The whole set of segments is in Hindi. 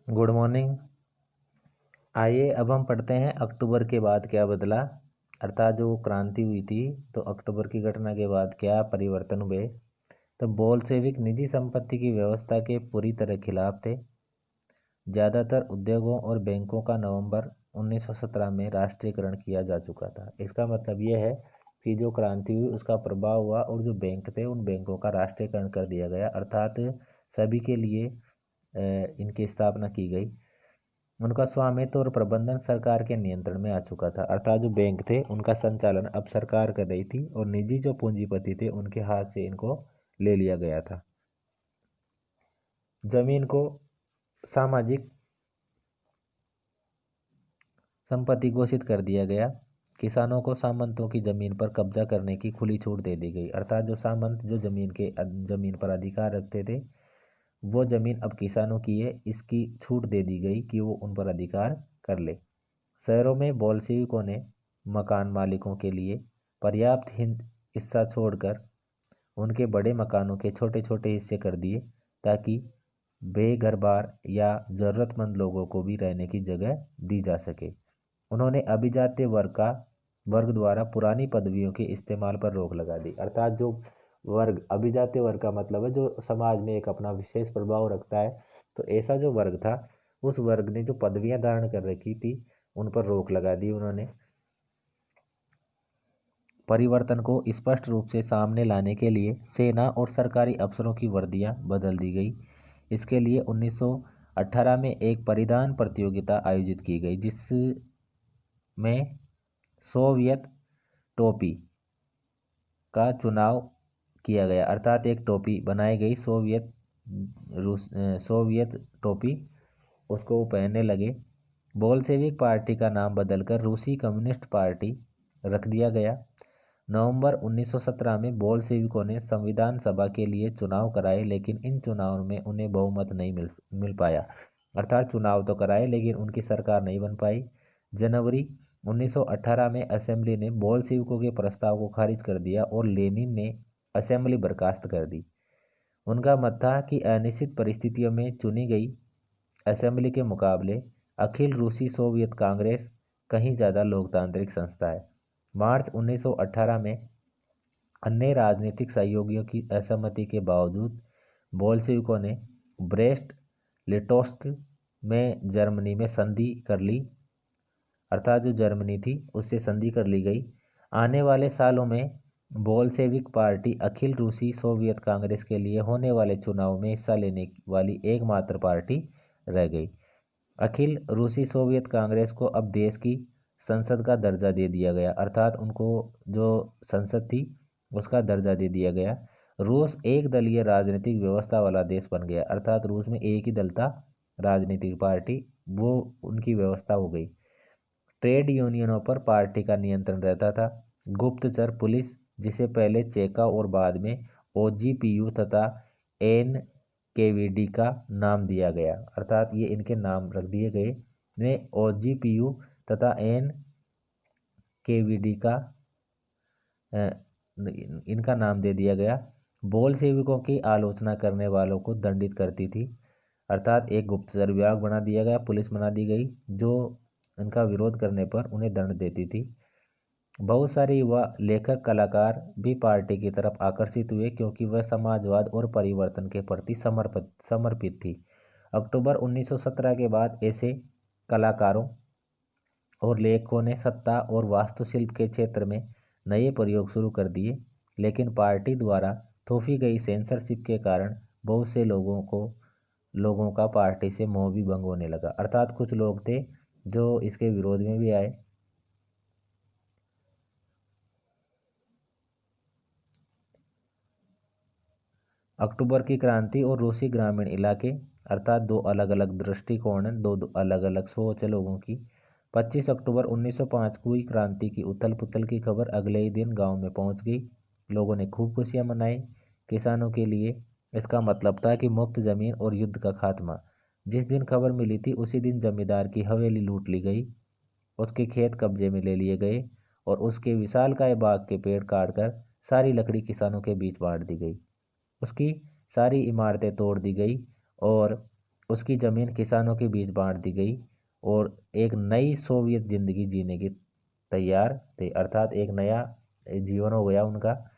Good morning. आइए अब हम पढ़ते हैं अक्टूबर के बाद क्या बदला, अर्थात जो क्रांति हुई थी तो अक्टूबर की घटना के बाद क्या परिवर्तन हुए। तो बोल्शेविक निजी संपत्ति की व्यवस्था के पूरी तरह खिलाफ थे। ज़्यादातर उद्योगों और बैंकों का नवंबर 1917 में राष्ट्रीयकरण किया जा चुका था। इसका मतलब यह है कि जो क्रांति हुई उसका प्रभाव हुआ और जो बैंक थे उन बैंकों का राष्ट्रीयकरण कर दिया गया, अर्थात सभी के लिए इनकी स्थापना की गई। उनका स्वामित्व और प्रबंधन सरकार के नियंत्रण में आ चुका था, अर्थात जो बैंक थे उनका संचालन अब सरकार कर रही थी और निजी जो पूंजीपति थे उनके हाथ से इनको ले लिया गया था। जमीन को सामाजिक संपत्ति घोषित कर दिया गया। किसानों को सामंतों की जमीन पर कब्जा करने की खुली छूट दे दी गई, अर्थात जो सामंत जो जमीन पर अधिकार रखते थे वो जमीन अब किसानों की है, इसकी छूट दे दी गई कि वो उन पर अधिकार कर ले। शहरों में बोल्शेविकों ने मकान मालिकों के लिए पर्याप्त हिस्सा छोड़कर उनके बड़े मकानों के छोटे छोटे हिस्से कर दिए ताकि बेघरबार या ज़रूरतमंद लोगों को भी रहने की जगह दी जा सके। उन्होंने अभिजात्य वर्ग द्वारा पुरानी पदवियों के इस्तेमाल पर रोक लगा दी, अर्थात जो वर्ग अभिजात्य वर्ग का मतलब है जो समाज में एक अपना विशेष प्रभाव रखता है, तो ऐसा जो वर्ग था उस वर्ग ने जो पदवियां धारण कर रखी थी उन पर रोक लगा दी उन्होंने। परिवर्तन को स्पष्ट रूप से सामने लाने के लिए सेना और सरकारी अफसरों की वर्दियां बदल दी गई। इसके लिए 1918 में एक परिधान प्रतियोगिता आयोजित की गई जिसमें सोवियत टोपी का चुनाव किया गया, अर्थात एक टोपी बनाई गई सोवियत टोपी, उसको वो पहनने लगे। बोल्शेविक पार्टी का नाम बदलकर रूसी कम्युनिस्ट पार्टी रख दिया गया। नवंबर 1917 में बोल्शेविकों ने संविधान सभा के लिए चुनाव कराए, लेकिन इन चुनावों में उन्हें बहुमत नहीं मिल पाया, अर्थात चुनाव तो कराए लेकिन उनकी सरकार नहीं बन पाई। जनवरी 1918 में असेंबली ने बोल्शेविकों के प्रस्ताव को खारिज कर दिया और लेनिन ने असेंबली बर्खास्त कर दी। उनका मत था कि अनिश्चित परिस्थितियों में चुनी गई असेंबली के मुकाबले अखिल रूसी सोवियत कांग्रेस कहीं ज़्यादा लोकतांत्रिक संस्था है। मार्च 1918 में अन्य राजनीतिक सहयोगियों की असहमति के बावजूद बोल्शेविकों ने ब्रेस्ट लिटोस्क में जर्मनी में संधि कर ली, अर्थात जो जर्मनी थी उससे संधि कर ली गई। आने वाले सालों में बोल्शेविक पार्टी अखिल रूसी सोवियत कांग्रेस के लिए होने वाले चुनाव में हिस्सा लेने वाली एकमात्र पार्टी रह गई। अखिल रूसी सोवियत कांग्रेस को अब देश की संसद का दर्जा दे दिया गया, अर्थात उनको जो संसद थी उसका दर्जा दे दिया गया। रूस एक दलीय राजनीतिक व्यवस्था वाला देश बन गया, अर्थात रूस में एक ही दल था राजनीतिक पार्टी, वो उनकी व्यवस्था हो गई। ट्रेड यूनियनों पर पार्टी का नियंत्रण रहता था। गुप्तचर पुलिस, जिसे पहले चेका और बाद में ओजीपीयू तथा एनकेवीडी का नाम दिया गया, अर्थात ये इनके नाम रख दिए गए, में ओजीपीयू तथा एनकेवीडी का इनका नाम दे दिया गया। बोल्शेविकों की आलोचना करने वालों को दंडित करती थी, अर्थात एक गुप्तचर विभाग बना दिया गया, पुलिस बना दी गई जो इनका विरोध करने पर उन्हें दंड देती थी। बहुत सारे युवा लेखक कलाकार भी पार्टी की तरफ आकर्षित हुए क्योंकि वह समाजवाद और परिवर्तन के प्रति समर्पित थी। अक्टूबर 1917 के बाद ऐसे कलाकारों और लेखकों ने सत्ता और वास्तुशिल्प के क्षेत्र में नए प्रयोग शुरू कर दिए, लेकिन पार्टी द्वारा थोपी गई सेंसरशिप के कारण बहुत से लोगों का पार्टी से मोह भी भंग होने लगा, अर्थात कुछ लोग थे जो इसके विरोध में भी आए। अक्टूबर की क्रांति और रूसी ग्रामीण इलाके, अर्थात दो अलग अलग दृष्टिकोण हैं, दो अलग अलग सोच है लोगों की। 25 अक्टूबर 1905 को हुई क्रांति की उथल पुथल की खबर अगले ही दिन गांव में पहुंच गई। लोगों ने खूब खुशियां मनाई। किसानों के लिए इसका मतलब था कि मुफ्त जमीन और युद्ध का खात्मा। जिस दिन खबर मिली थी उसी दिन जमींदार की हवेली लूट ली गई, उसके खेत कब्जे में ले लिए गए और उसके विशालकाय बाग के पेड़ काटकर सारी लकड़ी किसानों के बीच बांट दी गई। उसकी सारी इमारतें तोड़ दी गई और उसकी ज़मीन किसानों के बीच बांट दी गई और एक नई सोवियत ज़िंदगी जीने की तैयार थे, अर्थात एक नया जीवन हो गया उनका।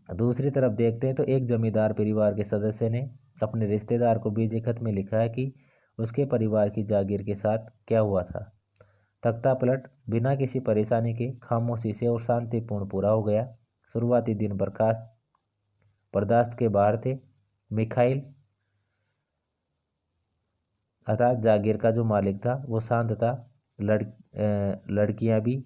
दूसरी तरफ देखते हैं तो एक जमींदार परिवार के सदस्य ने अपने रिश्तेदार को भेजे खत में लिखा है कि उसके परिवार की जागीर के साथ क्या हुआ था। तख्ता पलट बिना किसी परेशानी के खामोशी से और शांतिपूर्ण पूरा हो गया। शुरुआती दिन बर्दाश्त के बाहर थे। मिखाइल अर्थात जागीर का जो मालिक था वो शांत था। लड़कियां भी।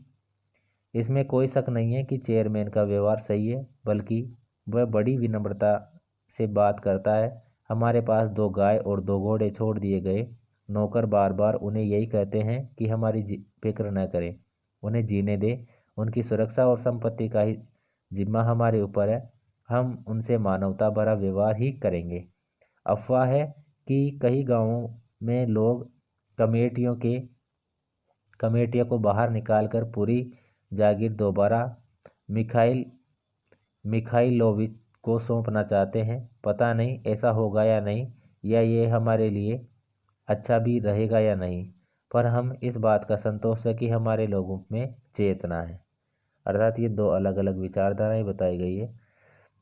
इसमें कोई शक नहीं है कि चेयरमैन का व्यवहार सही है, बल्कि वह बड़ी विनम्रता से बात करता है। हमारे पास 2 गाय और 2 घोड़े छोड़ दिए गए। नौकर बार बार उन्हें यही कहते हैं कि हमारी फिक्र न करें, उन्हें जीने दें। उनकी सुरक्षा और संपत्ति का ही जिम्मा हमारे ऊपर है। हम उनसे मानवता भरा व्यवहार ही करेंगे। अफवाह है कि कई गांवों में लोग कमेटियों को बाहर निकालकर पूरी जागीर दोबारा मिखाइल मिखाइलोविच को सौंपना चाहते हैं। पता नहीं ऐसा होगा या नहीं, या ये हमारे लिए अच्छा भी रहेगा या नहीं, पर हम इस बात का संतोष है कि हमारे लोगों में चेतना है। अर्थात ये 2 अलग अलग विचारधाराएं बताई गई है।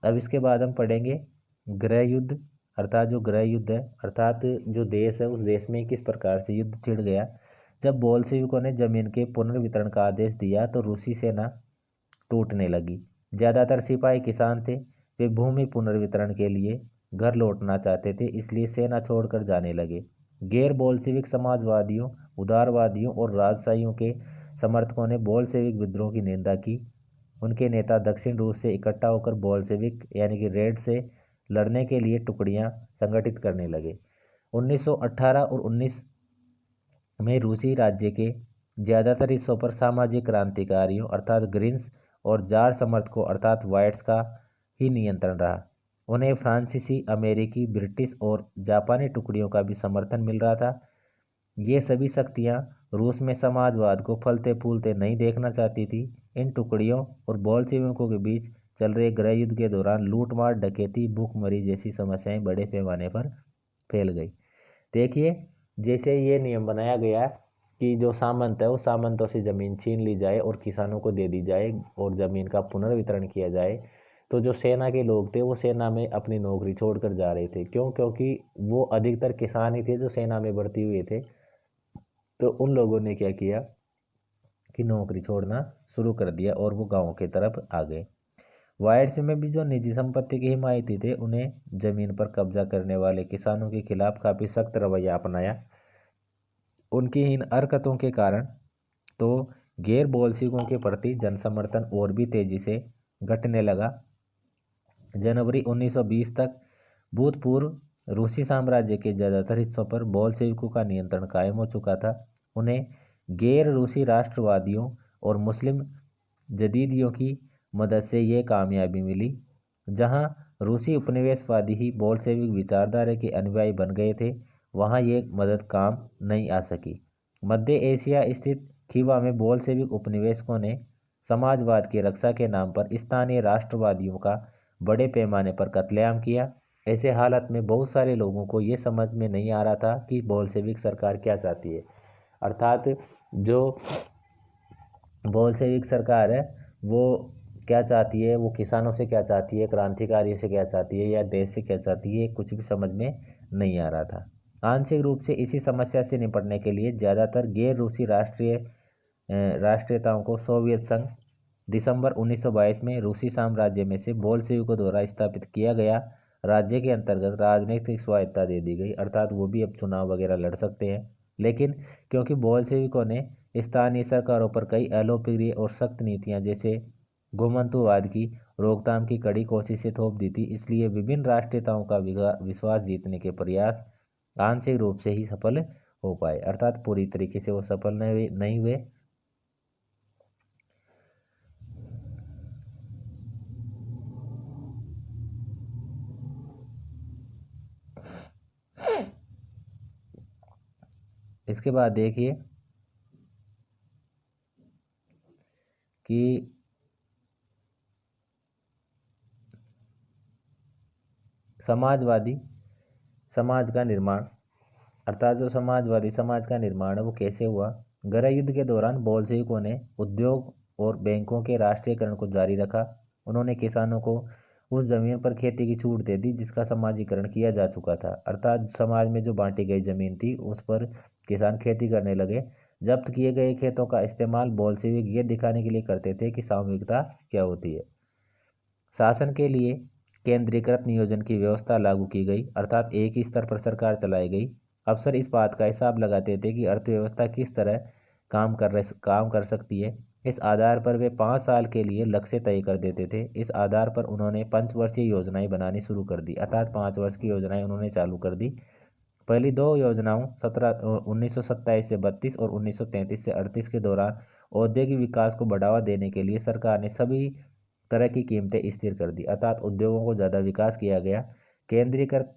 अब इसके बाद हम पढ़ेंगे गृह युद्ध, अर्थात जो गृह युद्ध है, अर्थात जो देश है उस देश में किस प्रकार से युद्ध छिड़ गया। जब बोल्शेविकों ने जमीन के पुनर्वितरण का आदेश दिया तो रूसी सेना टूटने लगी। ज़्यादातर सिपाही किसान थे। वे भूमि पुनर्वितरण के लिए घर लौटना चाहते थे, इसलिए सेना छोड़कर जाने लगे। गैर बोल्शेविक समाजवादियों, उदारवादियों और राजशाहियों के समर्थकों ने बोल्शेविक विद्रोह की निंदा की। उनके नेता दक्षिण रूस से इकट्ठा होकर बोल्शेविक यानी कि रेड से लड़ने के लिए टुकड़ियां संगठित करने लगे। 1918 और 19 में रूसी राज्य के ज़्यादातर हिस्सों पर सामाजिक क्रांतिकारियों अर्थात ग्रीन्स और जार समर्थकों अर्थात वाइट्स का ही नियंत्रण रहा। उन्हें फ्रांसीसी, अमेरिकी, ब्रिटिश और जापानी टुकड़ियों का भी समर्थन मिल रहा था। ये सभी शक्तियाँ रूस में समाजवाद को फलते फूलते नहीं देखना चाहती थी। इन टुकड़ियों और बोल्शेविकों के बीच चल रहे गृह युद्ध के दौरान लूटमार, डकैती, भूखमरी जैसी समस्याएं बड़े पैमाने पर फैल गई। देखिए, जैसे ये नियम बनाया गया कि जो सामंत है वो सामंतों से ज़मीन छीन ली जाए और किसानों को दे दी जाए और ज़मीन का पुनर्वितरण किया जाए, तो जो सेना के लोग थे वो सेना में अपनी नौकरी छोड़कर जा रहे थे। क्यों? क्योंकि वो अधिकतर किसान ही थे जो सेना में भर्ती हुए थे। तो उन लोगों ने क्या किया कि नौकरी छोड़ना शुरू कर दिया और वो गाँव की तरफ आ गए। वायर्स में भी जो निजी संपत्ति के हिमायती थे उन्हें जमीन पर कब्जा करने वाले किसानों के खिलाफ काफ़ी सख्त रवैया अपनाया। उनकी इन हरकतों के कारण तो गैर बोल्शेविकों के प्रति जनसमर्थन और भी तेजी से घटने लगा। जनवरी 1920 तक भूतपूर्व रूसी साम्राज्य के ज़्यादातर हिस्सों पर बोल्शेविकों का नियंत्रण कायम हो चुका था। उन्हें गैर रूसी राष्ट्रवादियों और मुस्लिम जदीदियों की मदद से ये कामयाबी मिली। जहां रूसी उपनिवेशवादी ही बोल्शेविक विचारधारा के अनुयायी बन गए थे, वहां ये मदद काम नहीं आ सकी। मध्य एशिया स्थित खीवा में बोल्शेविक उपनिवेशकों ने समाजवाद की रक्षा के नाम पर स्थानीय राष्ट्रवादियों का बड़े पैमाने पर कत्लेआम किया। ऐसे हालत में बहुत सारे लोगों को ये समझ में नहीं आ रहा था कि बोल्शेविक सरकार क्या चाहती है। अर्थात जो बोल्शेविक सरकार है वो क्या चाहती है, वो किसानों से क्या चाहती है, क्रांतिकारियों से क्या चाहती है, या देश से क्या चाहती है, कुछ भी समझ में नहीं आ रहा था। आंशिक रूप से इसी समस्या से निपटने के लिए ज़्यादातर गैर रूसी राष्ट्रीयताओं को सोवियत संघ दिसंबर 1922 में रूसी साम्राज्य में से बोल्शेविकों द्वारा स्थापित किया गया राज्य के अंतर्गत राजनीतिक स्वायत्तता दे दी गई। अर्थात वो भी अब चुनाव वगैरह लड़ सकते हैं। लेकिन क्योंकि बोल्शेविकों ने स्थानीय सरकारों पर कई अलोपप्रिय और सख्त नीतियां जैसे घुमंतुवाद की रोकथाम की कड़ी कोशिशें थोप दी थी, इसलिए विभिन्न राष्ट्रीयताओं का विश्वास जीतने के प्रयास आंशिक रूप से ही सफल हो पाए। अर्थात पूरी तरीके से वो सफल नहीं हुए। इसके बाद देखिए कि समाजवादी समाज का निर्माण, अर्थात जो समाजवादी समाज का निर्माण है वो कैसे हुआ। गृह युद्ध के दौरान बोल्शेविकों ने उद्योग और बैंकों के राष्ट्रीयकरण को जारी रखा। उन्होंने किसानों को उस जमीन पर खेती की छूट दे दी जिसका समाजीकरण किया जा चुका था, अर्थात समाज में जो बांटी गई जमीन थी उस पर किसान खेती करने लगे। जब्त किए गए खेतों का इस्तेमाल बोल्शेविक ये दिखाने के लिए करते थे कि सामूहिकता क्या होती है। शासन के लिए केंद्रीकृत नियोजन की व्यवस्था लागू की गई, अर्थात एक ही स्तर पर सरकार चलाई गई। अफसर इस बात का हिसाब लगाते थे कि अर्थव्यवस्था किस तरह काम कर सकती है। इस आधार पर वे 5 साल के लिए लक्ष्य तय कर देते थे। इस आधार पर उन्होंने पंचवर्षीय योजनाएं बनानी शुरू कर दी, अर्थात 5 वर्ष की योजनाएं उन्होंने चालू कर दी। पहली दो योजनाओं 1927 से 32 और 1933 से 38 के दौरान औद्योगिक विकास को बढ़ावा देने के लिए सरकार ने सभी तरह की कीमतें स्थिर कर दी, अर्थात उद्योगों को ज़्यादा विकास किया गया। केंद्रीकृत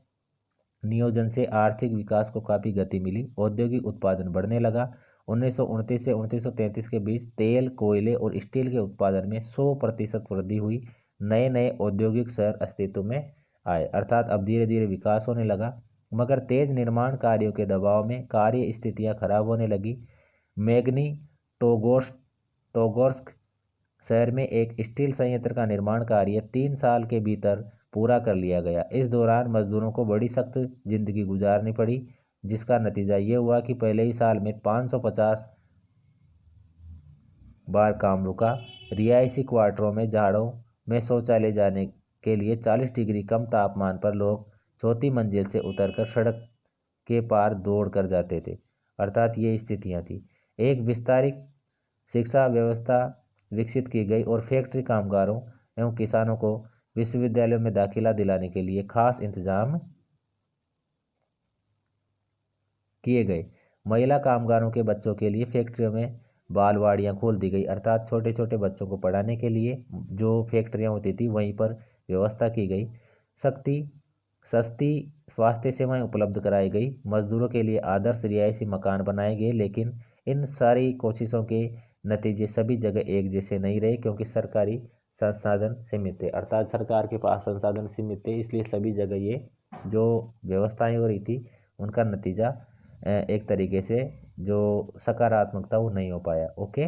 नियोजन से आर्थिक विकास को काफ़ी गति मिली, औद्योगिक उत्पादन बढ़ने लगा। 1929 से 1933 के बीच तेल, कोयले और स्टील के उत्पादन में 100% वृद्धि हुई। नए नए औद्योगिक शहर अस्तित्व में आए, अर्थात अब धीरे धीरे विकास होने लगा। मगर तेज निर्माण कार्यों के दबाव में कार्य स्थितियाँ खराब होने लगी। मैग्नी टोगोर्स्क शहर में एक स्टील संयंत्र का निर्माण कार्य 3 साल के भीतर पूरा कर लिया गया। इस दौरान मजदूरों को बड़ी सख्त जिंदगी गुजारनी पड़ी, जिसका नतीजा ये हुआ कि पहले ही साल में 550 बार काम रुका। रिहायशी क्वार्टरों में झाड़ों में शौचालय जाने के लिए 40 डिग्री कम तापमान पर लोग चौथी मंजिल से उतरकर सड़क के पार दौड़ कर जाते थे, अर्थात ये स्थितियाँ थी। एक विस्तारित शिक्षा व्यवस्था विकसित की गई और फैक्ट्री कामगारों एवं किसानों को विश्वविद्यालयों में दाखिला दिलाने के लिए खास इंतजाम किए गए। महिला कामगारों के बच्चों के लिए फैक्ट्रियों में बालवाड़ियाँ खोल दी गई, अर्थात छोटे छोटे बच्चों को पढ़ाने के लिए जो फैक्ट्रियाँ होती थी वहीं पर व्यवस्था की गई। सस्ती स्वास्थ्य सेवाएं उपलब्ध कराई गई। मजदूरों के लिए आदर्श रिहायशी मकान बनाए गए, लेकिन इन सारी कोशिशों के नतीजे सभी जगह एक जैसे नहीं रहे, क्योंकि सरकारी संसाधन सीमित थे, अर्थात सरकार के पास संसाधन सीमित थे, इसलिए सभी जगह ये जो व्यवस्थाएं हो रही थी उनका नतीजा एक तरीके से जो सकारात्मक था वो नहीं हो पाया। ओके।